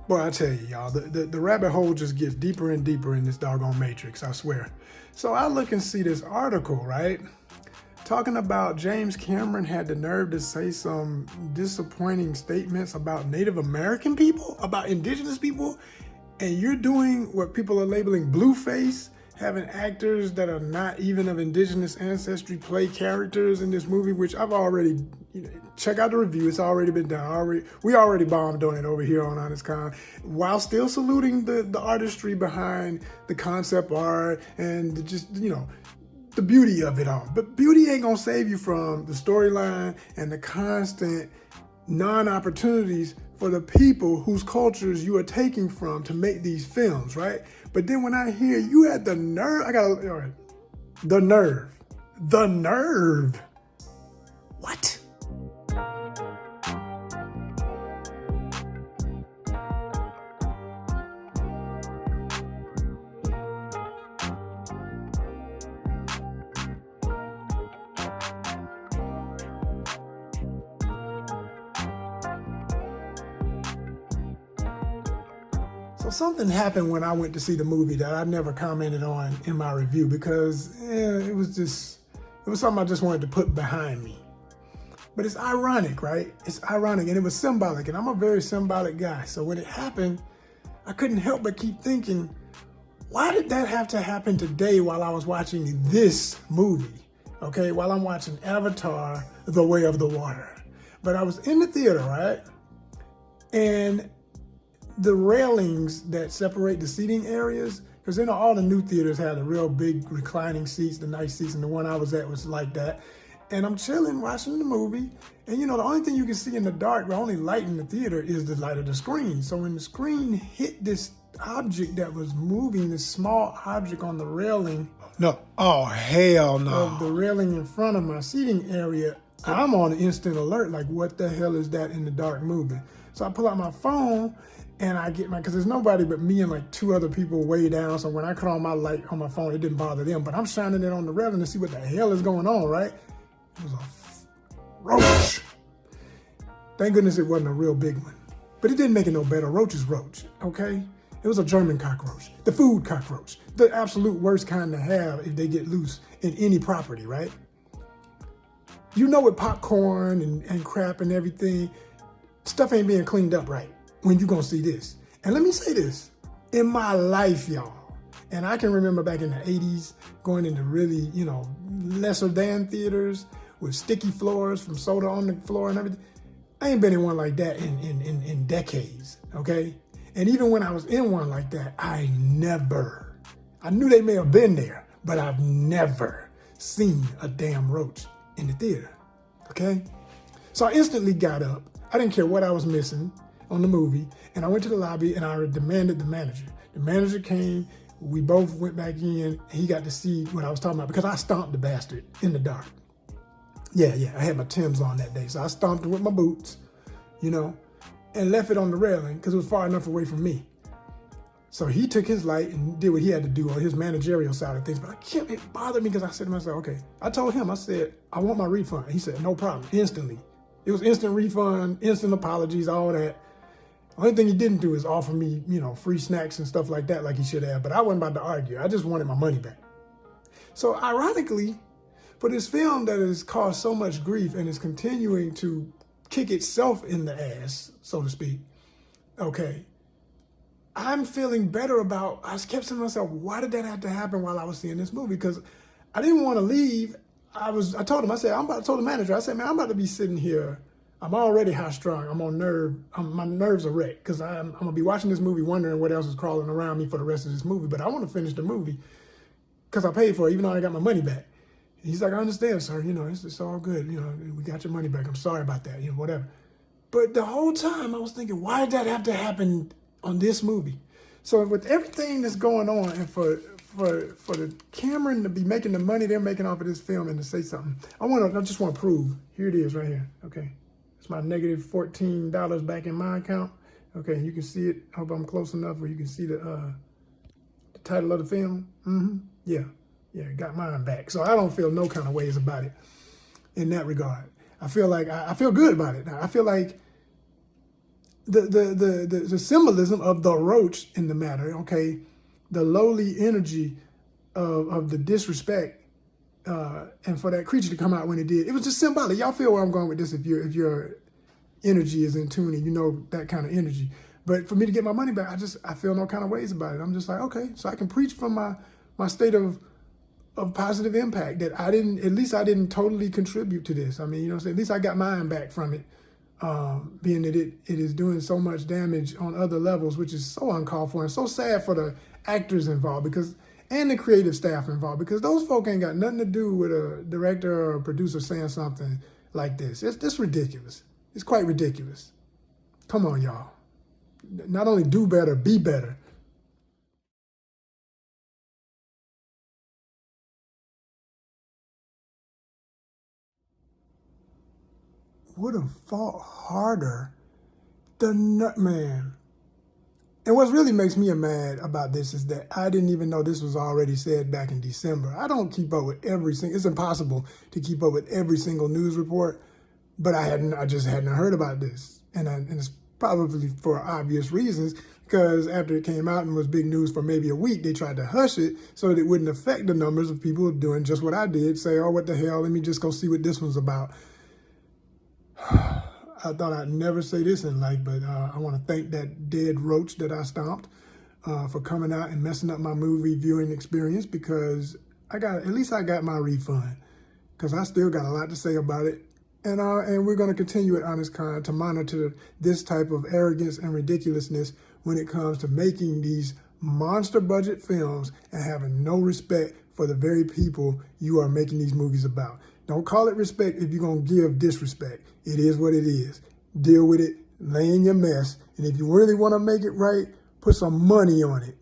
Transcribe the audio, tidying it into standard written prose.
Boy, I tell you, y'all, the rabbit hole just gets deeper and deeper in this doggone matrix, I swear. So I look and see this article, right? Talking about James Cameron had the nerve to say some disappointing statements about Native American people, about indigenous people, and you're doing what people are labeling blueface, having actors that are not even of indigenous ancestry play characters in this movie, which I've already, check out the review. It's already been done. We already bombed on it over here on ONYXCON, while still saluting the artistry behind the concept art and just, the beauty of it all. But beauty ain't gonna save you from the storyline and the constant non-opportunities for the people whose cultures you are taking from to make these films, right? But then when I hear you had the nerve, the nerve. What? So something happened when I went to see the movie that I never commented on in my review because it was something I just wanted to put behind me. But it's ironic, right? It's ironic, and it was symbolic, and I'm a very symbolic guy. So when it happened, I couldn't help but keep thinking, why did that have to happen today while I was watching this movie? Okay, while I'm watching Avatar, The Way of the Water. But I was in the theater, right? And the railings that separate the seating areas, because all the new theaters had the real big reclining seats, the nice seats, and the one I was at was like that. And I'm chilling, watching the movie, and the only thing you can see in the dark, the only light in the theater is the light of the screen. So when the screen hit this object that was moving, this small object on the railing, of the railing in front of my seating area, I'm on instant alert, like what the hell is that in the dark moving? So I pull out my phone, and I get because there's nobody but me and like two other people way down. So when I cut on my light on my phone, it didn't bother them. But I'm shining it on the railing to see what the hell is going on, right? It was a roach. Thank goodness it wasn't a real big one. But it didn't make it no better. Roach is roach, okay? It was a German cockroach, the food cockroach, the absolute worst kind to have if they get loose in any property, right? With popcorn and crap and everything, stuff ain't being cleaned up right when you gonna see this. And let me say this, in my life, y'all, and I can remember back in the 80s going into really, lesser than theaters with sticky floors from soda on the floor and everything. I ain't been in one like that in decades, okay? And even when I was in one like that, I knew they may have been there, but I've never seen a damn roach in the theater, okay? So I instantly got up. I didn't care what I was missing on the movie, and I went to the lobby and I demanded the manager. The manager came, we both went back in, and he got to see what I was talking about because I stomped the bastard in the dark. Yeah, I had my Timbs on that day, so I stomped it with my boots, and left it on the railing because it was far enough away from me. So he took his light and did what he had to do on his managerial side of things, but it bothered me because I said to myself, okay, I told him, I said, I want my refund. He said, no problem, instantly. It was instant refund, instant apologies, all that. Only thing he didn't do is offer me, free snacks and stuff like that like he should have, but I wasn't about to argue. I just wanted my money back. So ironically, for this film that has caused so much grief and is continuing to kick itself in the ass, so to speak, okay, I'm feeling better about, I kept saying to myself, why did that have to happen while I was seeing this movie? Because I didn't want to leave. I told him, I told the manager, I said, man, I'm about to be sitting here. I'm already high strung. I'm on nerve. My nerves are wrecked because I'm going to be watching this movie wondering what else is crawling around me for the rest of this movie. But I want to finish the movie because I paid for it, even though I got my money back. And he's like, I understand, sir. It's all good. We got your money back. I'm sorry about that, whatever. But the whole time I was thinking, why did that have to happen on this movie? So with everything that's going on and for the Cameron to be making the money they're making off of this film and to say something, I just want to prove. Here it is right here, okay? It's my negative $14 back in my account. Okay, you can see it. I hope I'm close enough where you can see the title of the film. Yeah, got mine back. So I don't feel no kind of ways about it in that regard. I feel like I feel good about it now. I feel like the symbolism of the roach in the matter, okay, the lowly energy of the disrespect, and for that creature to come out when it did, it was just symbolic. Y'all feel where I'm going with this if your energy is in tune and you know that kind of energy. But for me to get my money back, I feel no kind of ways about it. I'm just like, okay, so I can preach from my state of positive impact that at least I didn't totally contribute to this. I mean, you know what I'm saying? At least I got mine back from it, being that it is doing so much damage on other levels, which is so uncalled for and so sad for the actors involved and the creative staff involved, because those folk ain't got nothing to do with a director or a producer saying something like this. It's ridiculous. It's quite ridiculous. Come on, y'all. Not only do better, be better. Would have fought harder. Man. And what really makes me mad about this is that I didn't even know this was already said back in December. I don't keep up with it's impossible to keep up with every single news report, but I just hadn't heard about this. And it's probably for obvious reasons, because after it came out and was big news for maybe a week, they tried to hush it so that it wouldn't affect the numbers of people doing just what I did, say, oh, what the hell, let me just go see what this one's about. I thought I'd never say this in life, but I want to thank that dead roach that I stomped for coming out and messing up my movie viewing experience, because at least I got my refund, because I still got a lot to say about it. And we're going to continue at ONYXCON to monitor this type of arrogance and ridiculousness when it comes to making these monster budget films and having no respect for the very people you are making these movies about. Don't call it respect if you're going to give disrespect. It is what it is. Deal with it, lay in your mess, and if you really want to make it right, put some money on it.